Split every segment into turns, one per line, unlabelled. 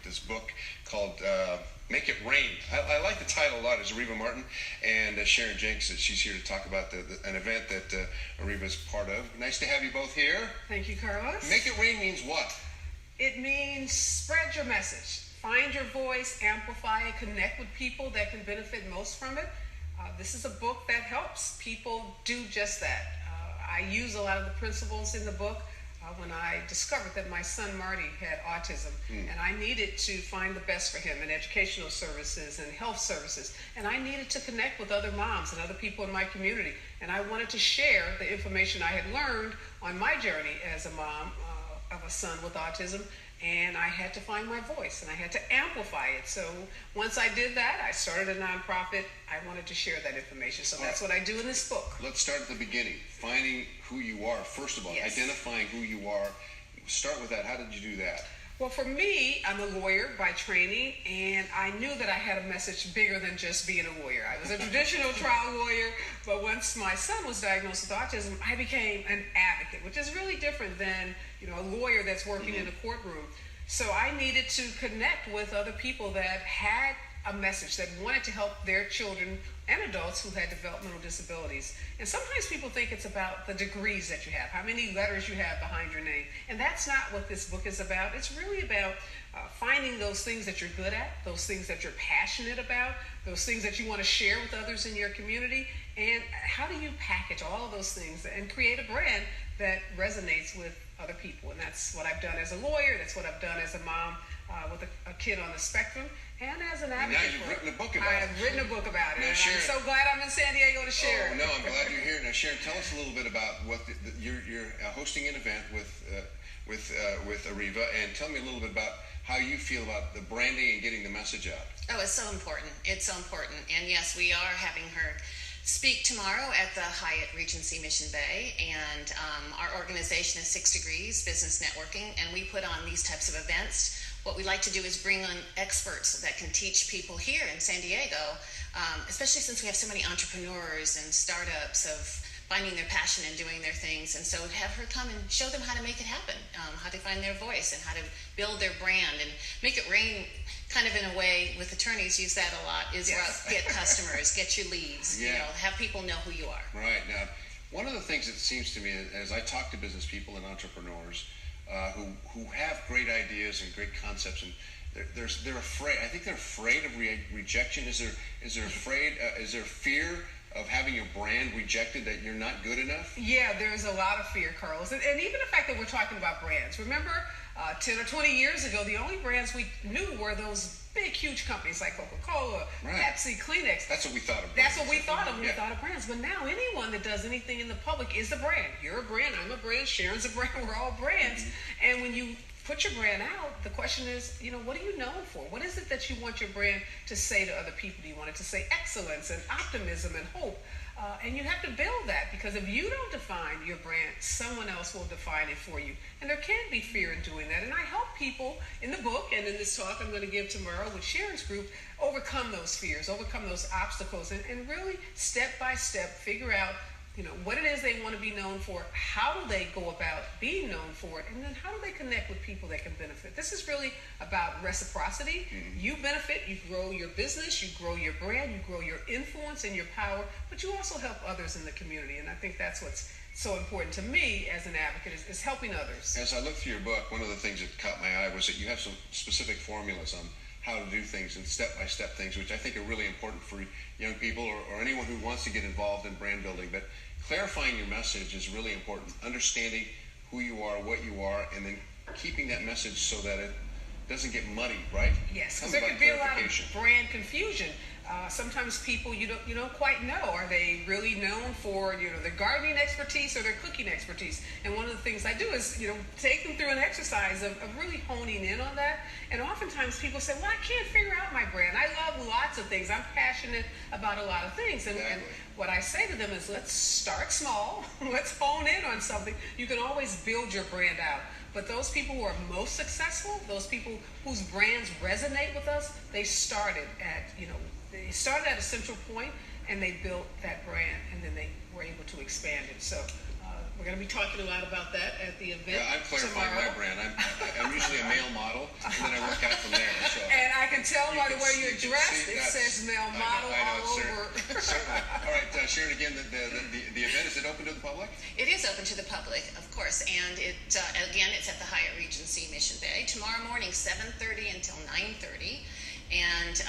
this book called Make It Rain. I like the title a lot. It's Areva Martin and Sharon Jenks. She's here to talk about an event that Areva is part of. Nice to have you both here.
Thank you, Carlos.
Make It Rain means what?
It means spread your message. Find your voice, amplify it, connect with people that can benefit most from it. This is a book that helps people do just that. I use a lot of the principles in the book when I discovered that my son Marty had autism, and I needed to find the best for him in educational services and health services, and I needed to connect with other moms and other people in my community, and I wanted to share the information I had learned on my journey as a mom of a son with autism, and I had to find my voice, and I had to amplify it. So once I did that, I started a nonprofit. I wanted to share that information, so that's what I do in this book.
Let's start at the beginning, finding who you are, first of all,
Yes.
identifying who you are. Start with that. How did you do that?
Well, for me, I'm a lawyer by training, and I knew that I had a message bigger than just being a lawyer. I was a traditional trial lawyer, but once my son was diagnosed with autism, I became an advocate, which is really different than, a lawyer that's working in a courtroom. So I needed to connect with other people that had a message, that wanted to help their children and adults who had developmental disabilities. And sometimes people think it's about the degrees that you have, how many letters you have behind your name. And that's not what this book is about. It's really about finding those things that you're good at, those things that you're passionate about, those things that you want to share with others in your community, and how do you package all of those things and create a brand that resonates with other people. And that's what I've done as a lawyer, that's what I've done as a mom with a kid on the spectrum, and as an advocate.
Now you've written a book about it.
I have written a book about it,
Now,
and
Sharon,
I'm so glad I'm in San Diego to share it.
No, I'm glad you're here. Now, Sharon, tell us a little bit about what you're hosting an event with Areva, and tell me a little bit about how you feel about the branding and getting the message out.
Oh, it's so important. It's so important. And yes, we are having her speak tomorrow at the Hyatt Regency Mission Bay, and our organization is 6 Degrees Business Networking, and we put on these types of events. What we like to do is bring on experts that can teach people here in San Diego, especially since we have so many entrepreneurs and startups of finding their passion and doing their things. And so have her come and show them how to make it happen, how to find their voice and how to build their brand and make it rain, kind of in a way, with attorneys use that a lot, is
Yes.
get customers, get your leads,
Yeah.
have people know who you are. Right.
Now, one of the things that seems to me as I talk to business people and entrepreneurs who have great ideas and great concepts, and they're afraid. I think they're afraid of rejection. Is there fear of having your brand rejected, that you're not good enough?
Yeah, there's a lot of fear, Carlos. And even the fact that we're talking about brands. Remember, 10 or 20 years ago, the only brands we knew were those big, huge companies like Coca-Cola,
Right.
Pepsi, Kleenex.
That's what we thought of.
That's what we thought of when
Yeah.
we thought of brands. But now anyone that does anything in the public is a brand. You're a brand, I'm a brand, Sharon's a brand, we're all brands. And when you put your brand out, the question is, what are you known for? What is it that you want your brand to say to other people? Do you want it to say excellence and optimism and hope? And you have to build that, because if you don't define your brand, someone else will define it for you. And there can be fear in doing that. And I help people in the book and in this talk I'm going to give tomorrow with Sharon's group overcome those fears, overcome those obstacles, and really step by step figure out what it is they want to be known for, how do they go about being known for it, and then how do they connect with people that can benefit. This is really about reciprocity. You benefit, you grow your business, you grow your brand, you grow your influence and your power, but you also help others in the community. And I think that's what's so important to me as an advocate, is helping others.
As I looked through your book, one of the things that caught my eye was that you have some specific formulas on how to do things and step-by-step things, which I think are really important for young people or anyone who wants to get involved in brand building. But clarifying your message is really important. Understanding who you are, what you are, and then keeping that message so that it doesn't get muddy, right?
Yes, because there can be a lot of brand confusion. Sometimes people you don't quite know. Are they really known for their gardening expertise or their cooking expertise? And one of the things I do is take them through an exercise of really honing in on that. And oftentimes people say, well, I can't figure out my brand. I love lots of things. I'm passionate about a lot of things. And what I say to them is, let's start small. Let's hone in on something. You can always build your brand out. But those people who are most successful, those people whose brands resonate with us, they started at a central point, and they built that brand, and then they were able to expand it. So we're going to be talking a lot about that at the event.
Yeah, I'm clarifying
tomorrow.
my brand. I'm usually a male model, and then I work out from there.
can tell by the way you're
you can
dressed.
see
It
that's-
says male
I know,
model all
certainly,
over.
certainly. All right, Sharon, again, the event, is it open to the public?
It is open to the public, of course, and it again, it's at the Hyatt Regency Mission Bay tomorrow morning, 7:30 until 9:30. And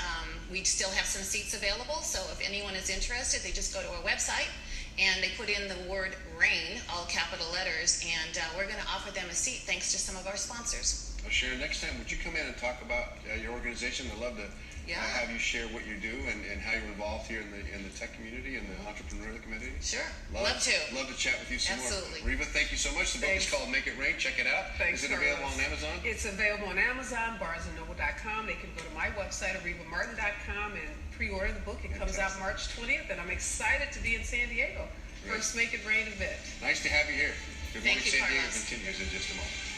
we still have some seats available, so if anyone is interested, they just go to our website and they put in the word RAIN, all capital letters, and we're going to offer them a seat thanks to some of our sponsors.
Well, Sharon, next time, would you come in and talk about your organization? I'd love to have you share what you do and how you're involved here in the tech community and the entrepreneurial community.
Sure, love to.
Love to chat with you some
Absolutely.
more. Reva, thank you so much. The book is called Make It Rain. Check it out.
Thanks,
Is it available on Amazon?
It's available on Amazon, BarnesandNoble.com. They can go to my website, ArevaMartin.com, and pre-order the book. It comes out March 20th, and I'm excited to be in San Diego. First Make It Rain event.
Nice to have you here. Good
Thank
Morning
you,
San Diego
Carlos.
continues in just a moment.